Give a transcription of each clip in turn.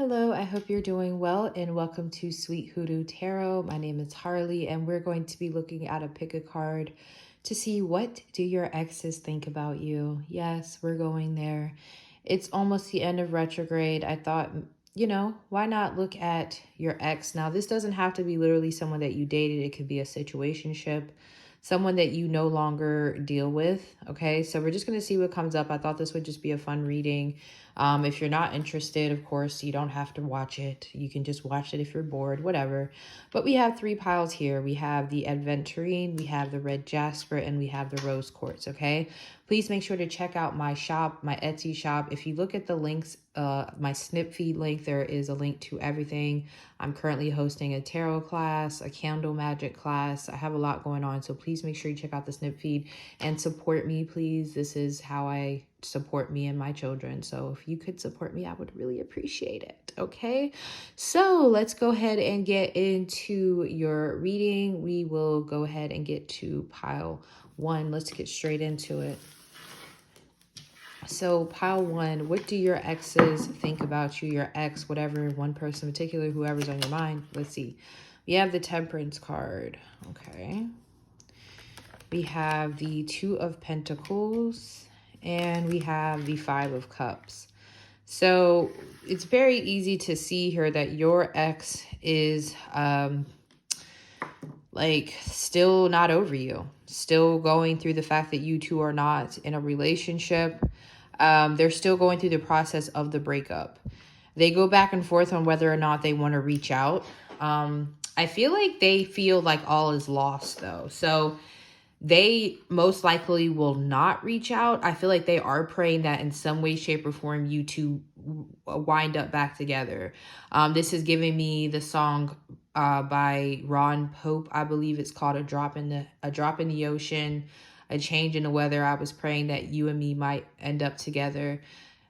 Hello, I hope you're doing well and welcome to Sweet Hoodoo Tarot. My name is Harley and we're going to be looking at a pick a card to see what do your exes think about you. Yes, we're going there. It's almost the end of retrograde. I thought, why not look at your ex? Now, this doesn't have to be literally someone that you dated. It could be a situationship, someone that you no longer deal with. Okay, so we're just going to see what comes up. I thought this would just be a fun reading. If you're not interested, of course, you don't have to watch it. You can just watch it if you're bored, whatever. But we have three piles here. We have the Adventurine, we have the Red Jasper, and we have the Rose Quartz, okay? Please make sure to check out my shop, my Etsy shop. If you look at the links, my snip feed link, there is a link to everything. I'm currently hosting a tarot class, a candle magic class. I have a lot going on, so please make sure you check out the snip feed and support me, please. This is how I support me and my children. So if you could support me, I would really appreciate it. Okay, so let's go ahead and get into your reading. We will go ahead and get to pile one. Let's get straight into it. So pile one, what do your exes think about you? Your ex, whatever, one person in particular, whoever's on your mind. Let's see. We have the Temperance card. Okay. We have the Two of Pentacles. And we have the Five of Cups. So it's very easy to see here that your ex is still not over you, still going through the fact that you two are not in a relationship. They're still going through the process of the breakup. They go back and forth on whether or not they want to reach out. I feel like they feel like all is lost though. So they most likely will not reach out. I feel like they are praying that in some way, shape, or form you two wind up back together. This is giving me the song by Ron Pope. I believe it's called A Drop in the Ocean, A Change in the Weather. I was praying that you and me might end up together.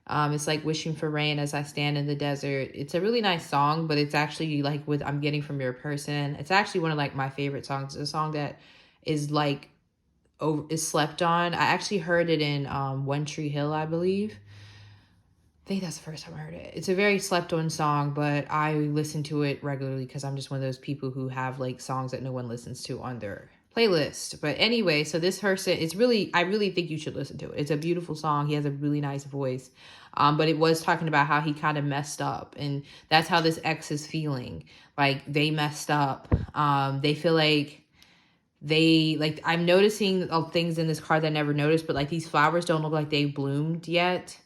It's like wishing for rain as I stand in the desert. It's a really nice song, but it's actually like what I'm getting from your person. It's actually one of like my favorite songs. It's a song that is like is slept on. I actually heard it in One Tree Hill, I believe. I think that's the first time I heard it. It's a very slept on song, but I listen to it regularly because I'm just one of those people who have like songs that no one listens to on their playlist. But anyway, so this person, I really think you should listen to it. It's a beautiful song. He has a really nice voice. But it was talking about how he kind of messed up, and that's how this ex is feeling. Like they messed up. They feel like I'm noticing things in this card that I never noticed, but like these flowers don't look like they've bloomed yet.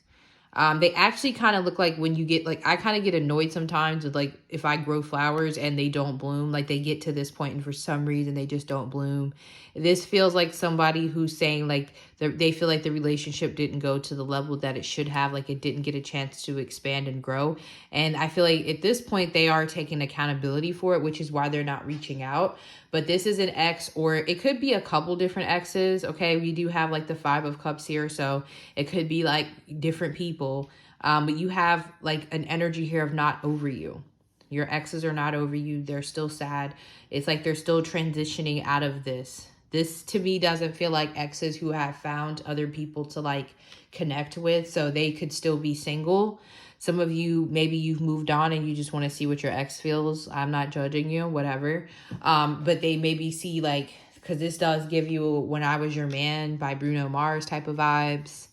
They actually kind of look like when you get I kind of get annoyed sometimes with like if I grow flowers and they don't bloom, like they get to this point and for some reason they just don't bloom. This feels like somebody who's saying like they feel like the relationship didn't go to the level that it should have, like it didn't get a chance to expand and grow. And I feel like at this point they are taking accountability for it, which is why they're not reaching out. But this is an ex, or it could be a couple different exes. Okay, we do have like the Five of Cups here, so it could be like different people. But you have like an energy here of not over you. Your exes are not over you. They're still sad. It's like they're still transitioning out of this. This to me doesn't feel like exes who have found other people to like connect with, so they could still be single. Some of you, maybe you've moved on and you just want to see what your ex feels. I'm not judging you, whatever. But they maybe see like, because this does give you When I Was Your Man by Bruno Mars type of vibes.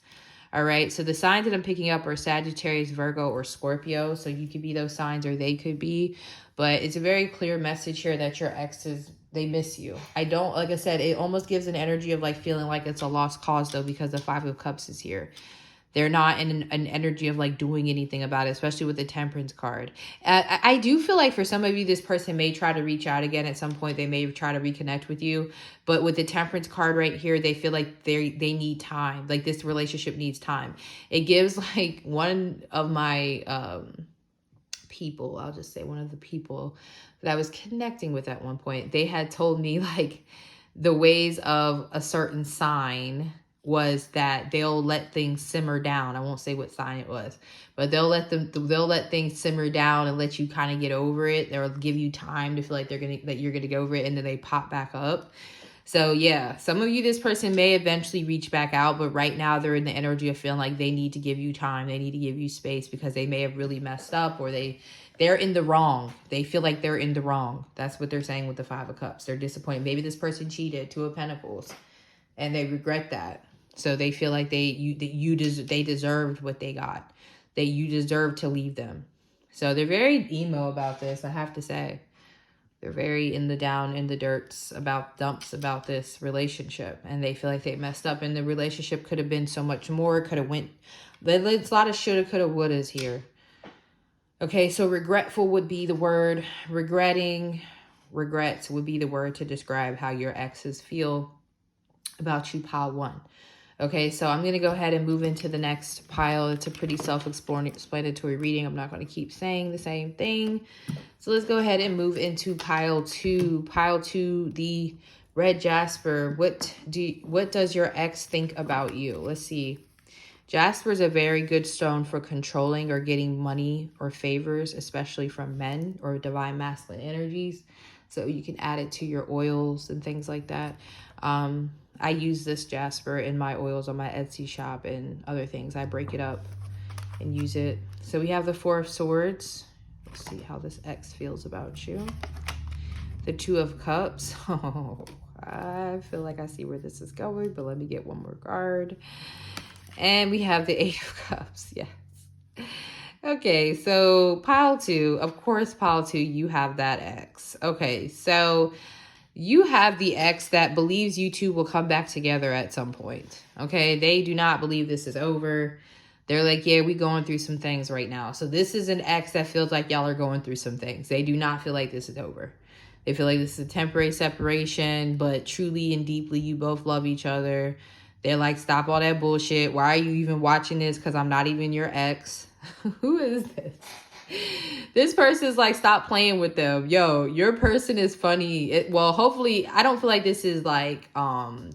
All right, so the signs that I'm picking up are Sagittarius, Virgo, or Scorpio. So you could be those signs or they could be. But it's a very clear message here that your exes, they miss you. Like I said, it almost gives an energy of like feeling like it's a lost cause though, because the Five of Cups is here. They're not in an energy of like doing anything about it, especially with the Temperance card. I do feel like for some of you, this person may try to reach out again at some point. They may try to reconnect with you. But with the Temperance card right here, they feel like they need time. Like this relationship needs time. It gives like one of my people, I'll just say one of the people that I was connecting with at one point, they had told me like the ways of a certain sign was that they'll let things simmer down. I won't say what sign it was, but they'll let things simmer down and let you kind of get over it. They'll give you time to feel like you're gonna get over it, and then they pop back up. So yeah, some of you, this person may eventually reach back out, but right now they're in the energy of feeling like they need to give you time. They need to give you space because they may have really messed up, or they're in the wrong. They feel like they're in the wrong. That's what they're saying with the Five of Cups. They're disappointed. Maybe this person cheated, Two of Pentacles, and they regret that. So they feel like they deserved what they got. That you deserve to leave them. So they're very emo about this, I have to say. They're very in the dirts about this relationship. And they feel like they messed up. And the relationship could have been so much more. Could have went. There's a lot of shoulda, coulda, wouldas here. Okay, so regretful would be the word. Regrets would be the word to describe how your exes feel about you, pile 1. Okay, so I'm going to go ahead and move into the next pile. It's a pretty self-explanatory reading. I'm not going to keep saying the same thing. So let's go ahead and move into pile 2. Pile 2, the red jasper. What does your ex think about you? Let's see. Jasper is a very good stone for controlling or getting money or favors, especially from men or divine masculine energies. So you can add it to your oils and things like that. I use this jasper in my oils on my Etsy shop and other things. I break it up and use it. So we have the Four of Swords. Let's see how this ex feels about you. The Two of Cups. Oh, I feel like I see where this is going, but let me get one more card. And we have the Eight of Cups. Yes. Okay, so pile 2. Of course, pile 2, you have that ex. Okay, so you have the ex that believes you two will come back together at some point. Okay, they do not believe this is over. They're like, yeah, we going through some things right now. So this is an ex that feels like y'all are going through some things. They do not feel like this is over. They feel like this is a temporary separation, but truly and deeply, you both love each other. They're like, stop all that bullshit. Why are you even watching this? Because I'm not even your ex. Who is this? This person is like, stop playing with them. Yo, your person is funny. Well, hopefully, I don't feel like this is like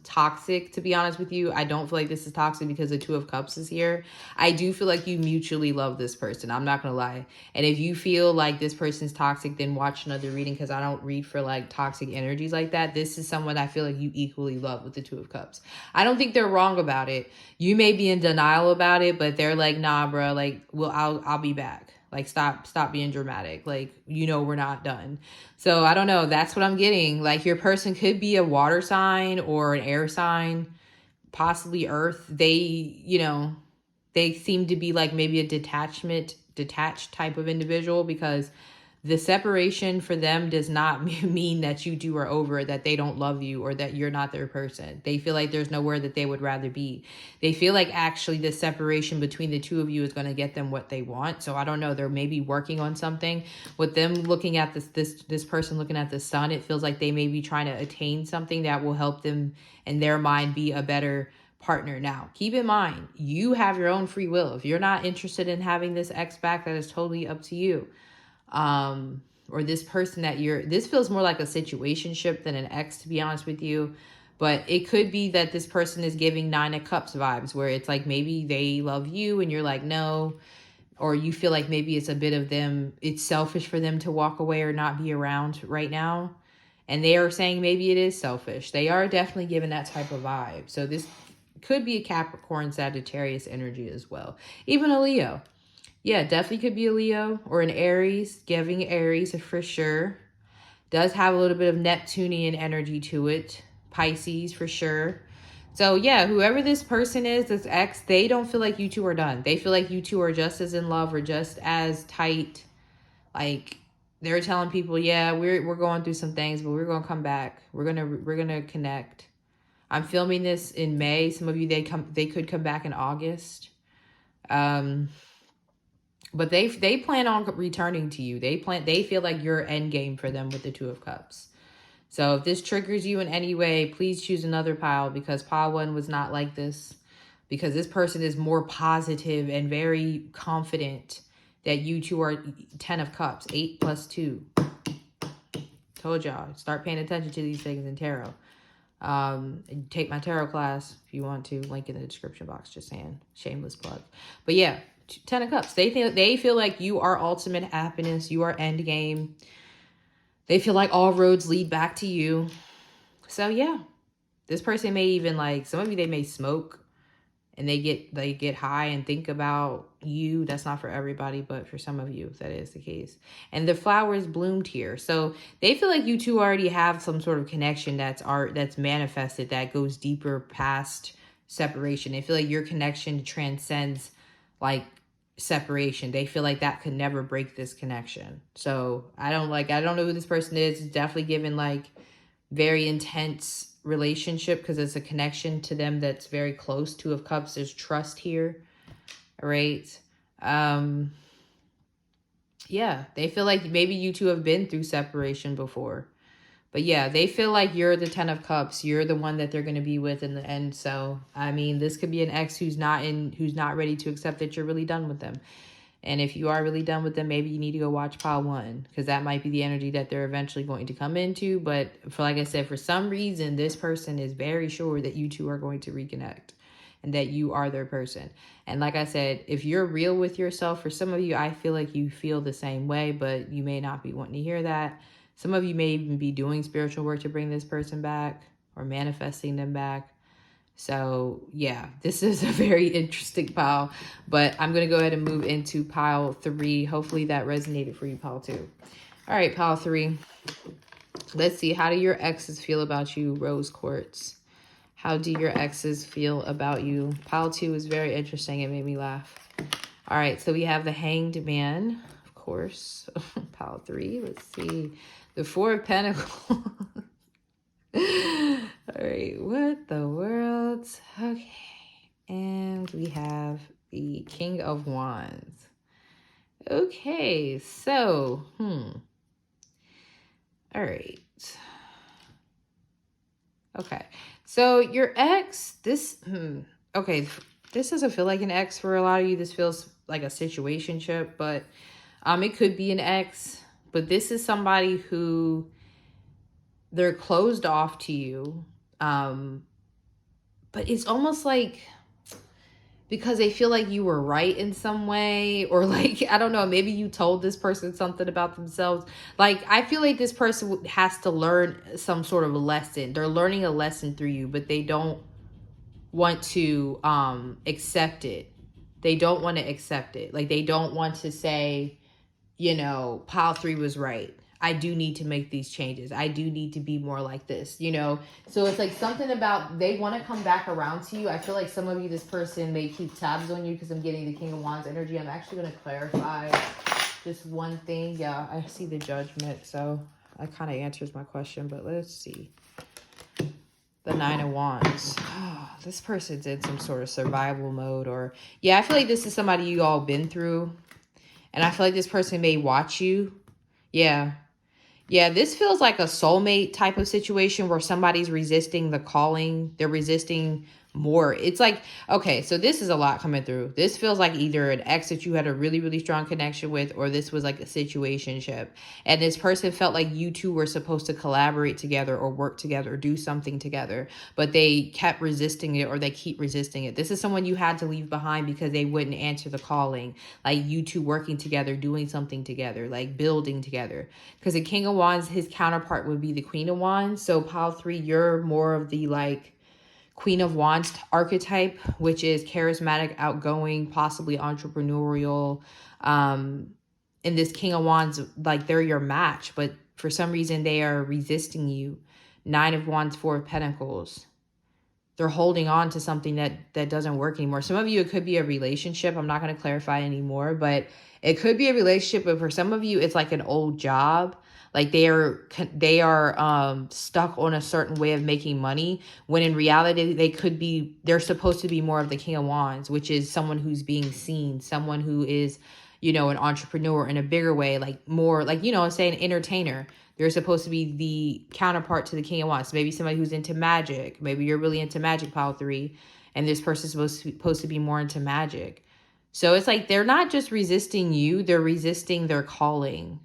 toxic, to be honest with you. I don't feel like this is toxic because the Two of Cups is here. I do feel like you mutually love this person. I'm not going to lie. And if you feel like this person's toxic, then watch another reading because I don't read for like toxic energies like that. This is someone I feel like you equally love with the Two of Cups. I don't think they're wrong about it. You may be in denial about it, but they're like, nah, bro, like, well, I'll be back. Like, stop being dramatic. Like, we're not done. So I don't know. That's what I'm getting. Like, your person could be a water sign or an air sign, possibly earth. They seem to be like maybe a detached type of individual, because the separation for them does not mean that you two are over, that they don't love you, or that you're not their person. They feel like there's nowhere that they would rather be. They feel like actually the separation between the two of you is going to get them what they want. So I don't know. They're maybe working on something. With them looking at this person looking at the sun, it feels like they may be trying to attain something that will help them in their mind be a better partner. Now, keep in mind, you have your own free will. If you're not interested in having this ex back, that is totally up to you. Or this person this feels more like a situationship than an ex, to be honest with you. But it could be that this person is giving Nine of Cups vibes, where it's like maybe they love you and you're like, no. Or you feel like maybe it's a bit of them, it's selfish for them to walk away or not be around right now. And they are saying maybe it is selfish. They are definitely giving that type of vibe. So this could be a Capricorn, Sagittarius energy as well. Even a Leo. Yeah, definitely could be a Leo or an Aries, giving Aries for sure. Does have a little bit of Neptunian energy to it. Pisces for sure. So yeah, whoever this person is, this ex, they don't feel like you two are done. They feel like you two are just as in love or just as tight. Like, they're telling people, yeah, we're going through some things, but we're gonna come back. We're gonna connect. I'm filming this in May. Some of you, they could come back in August. But they plan on returning to you. They feel like you're end game for them with the Two of Cups. So if this triggers you in any way, please choose another pile, because pile 1 was not like this. Because this person is more positive and very confident that you two are 10 of Cups. 8 plus 2. Told y'all. Start paying attention to these things in tarot. Take my tarot class if you want to. Link in the description box. Just saying. Shameless plug. But yeah. 10 of Cups. They feel like you are ultimate happiness. You are end game. They feel like all roads lead back to you. So yeah. This person may even like, some of you, they may smoke and they get high and think about you. That's not for everybody, but for some of you, that is the case. And the flowers bloomed here. So they feel like you two already have some sort of connection that's manifested, that goes deeper past separation. They feel like your connection transcends like separation. They feel like that could never break this connection. So I don't know who this person is. It's definitely given like very intense relationship, because it's a connection to them that's very close. Two of Cups, there's trust here. All right. Yeah, they feel like maybe you two have been through separation before. But yeah, they feel like you're the 10 of Cups. You're the one that they're going to be with in the end. So, I mean, this could be an ex who's not ready to accept that you're really done with them. And if you are really done with them, maybe you need to go watch pile 1, because that might be the energy that they're eventually going to come into. But like I said, for some reason, this person is very sure that you two are going to reconnect and that you are their person. And like I said, if you're real with yourself, for some of you, I feel like you feel the same way, but you may not be wanting to hear that. Some of you may even be doing spiritual work to bring this person back or manifesting them back. So yeah, this is a very interesting pile, but I'm going to go ahead and move into pile 3. Hopefully that resonated for you, pile 2. All right, pile 3. Let's see. How do your exes feel about you, Rose Quartz? How do your exes feel about you? Pile 2 is very interesting. It made me laugh. All right, so we have the Hanged Man, of course. Pile 3. Let's see. The 4 of Pentacles. All right, what the world? Okay, and we have the King of Wands. Okay, so, all right. Okay, so your ex, okay, this doesn't feel like an ex for a lot of you. This feels like a situationship, but it could be an ex, but this is somebody who, they're closed off to you. But it's almost like because they feel like you were right in some way, or like, I don't know, maybe you told this person something about themselves. Like, I feel like this person has to learn some sort of a lesson. They're learning a lesson through you, but they don't want to accept it. They don't want to accept it. Like, they don't want to say, you know, pile 3 was right. I do need to make these changes. I do need to be more like this, you know? So it's like something about, they want to come back around to you. I feel like some of you, this person may keep tabs on you, because I'm getting the King of Wands energy. I'm actually going to clarify just one thing. Yeah, I see the Judgment. So that kind of answers my question, but let's see. The 9 of Wands. Oh, this person's in some sort of survival mode, or yeah, I feel like this is somebody you all been through. And I feel like this person may watch you. Yeah. Yeah, this feels like a soulmate type of situation where somebody's resisting the calling. They're resisting more. It's like, okay, so this is a lot coming through. This feels like either an ex that you had a really, really strong connection with, or this was like a situationship. And this person felt like you two were supposed to collaborate together or work together or do something together, but they kept resisting it, or they keep resisting it. This is someone you had to leave behind because they wouldn't answer the calling. Like you two working together, doing something together, like building together. Because the King of Wands, his counterpart would be the Queen of Wands. So pile 3, you're more of the like Queen of Wands archetype, which is charismatic, outgoing, possibly entrepreneurial. And this King of Wands, like they're your match, but for some reason they are resisting you. 9 of Wands, 4 of Pentacles. They're holding on to something that doesn't work anymore. Some of you, it could be a relationship. I'm not going to clarify anymore, but it could be a relationship. But for some of you, it's like an old job. Like they are stuck on a certain way of making money, when in reality they're supposed to be more of the King of Wands, which is someone who's being seen, someone who is, you know, an entrepreneur in a bigger way, like more like, you know, say an entertainer. They're supposed to be the counterpart to the King of Wands. Maybe somebody who's into magic. Maybe you're really into magic, pile 3, and this person's supposed to be more into magic. So it's like they're not just resisting you, they're resisting their calling.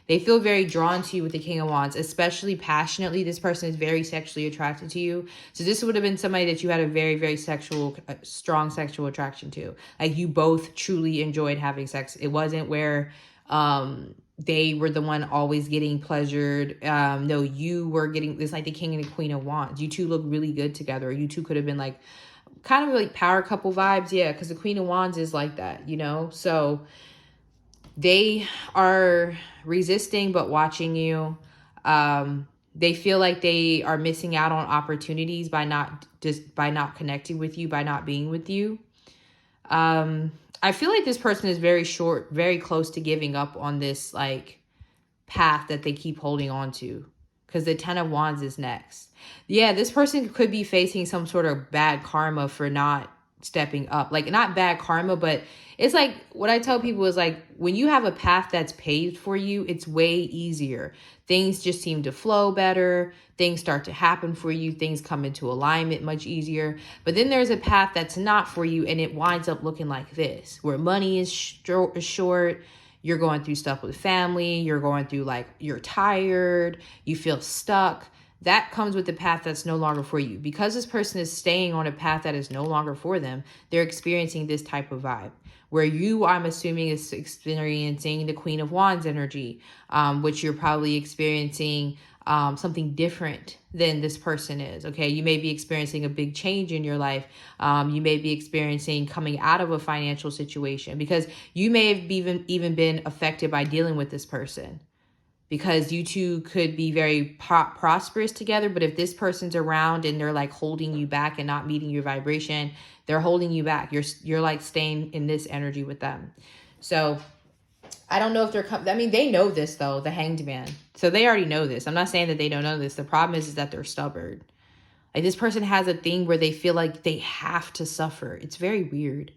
They feel very drawn to you with the King of Wands, especially passionately. This person is very sexually attracted to you. So this would have been somebody that you had a very, very strong sexual attraction to. Like you both truly enjoyed having sex. It wasn't where they were the one always getting pleasured. No, you were getting, it's like the king and the queen of wands. You two look really good together. You two could have been like kind of like power couple vibes. Yeah, because the queen of wands is like that, you know? So they are resisting but watching you. They feel like they are missing out on opportunities by not connecting with you, by not being with you. I feel like this person is very close to giving up on this like path that they keep holding on to, because the 10 of wands is next. Yeah, this person could be facing some sort of bad karma for not stepping up. Like, not bad karma, but it's like what I tell people is like, when you have a path that's paved for you, it's way easier. Things just seem to flow better. Things start to happen for you. Things come into alignment much easier. But then there's a path that's not for you, and it winds up looking like this, where money is short. You're going through stuff with family. You're going through like, you're tired. You feel stuck. That comes with the path that's no longer for you. Because this person is staying on a path that is no longer for them, they're experiencing this type of vibe. Where you, I'm assuming, is experiencing the Queen of Wands energy, which you're probably experiencing something different than this person is. Okay, you may be experiencing a big change in your life. You may be experiencing coming out of a financial situation, because you may have even been affected by dealing with this person, because you two could be very prosperous together. But if this person's around and they're like holding you back and not meeting your vibration, they're holding you back. You're like staying in this energy with them. So I don't know if they're I mean, they know this though, the Hanged Man. So they already know this. I'm not saying that they don't know this. The problem is that they're stubborn. Like, this person has a thing where they feel like they have to suffer. It's very weird.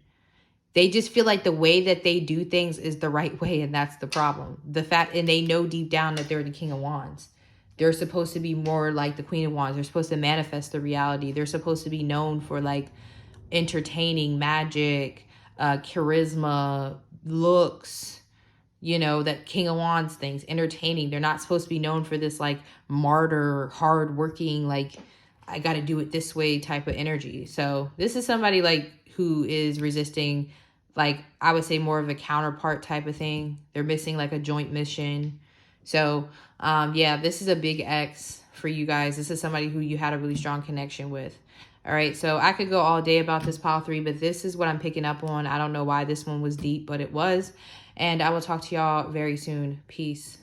They just feel like the way that they do things is the right way, and that's the problem. And they know deep down that they're the King of Wands. They're supposed to be more like the Queen of Wands. They're supposed to manifest the reality. They're supposed to be known for like entertaining, magic, charisma, looks, you know, that King of Wands things, entertaining. They're not supposed to be known for this like martyr, hardworking, like, I got to do it this way type of energy. So this is somebody like who is resisting, like, I would say more of a counterpart type of thing. They're missing like a joint mission. So yeah, this is a big X for you guys. This is somebody who you had a really strong connection with. All right, so I could go all day about this pile 3, but this is what I'm picking up on. I don't know why this one was deep, but it was. And I will talk to y'all very soon. Peace.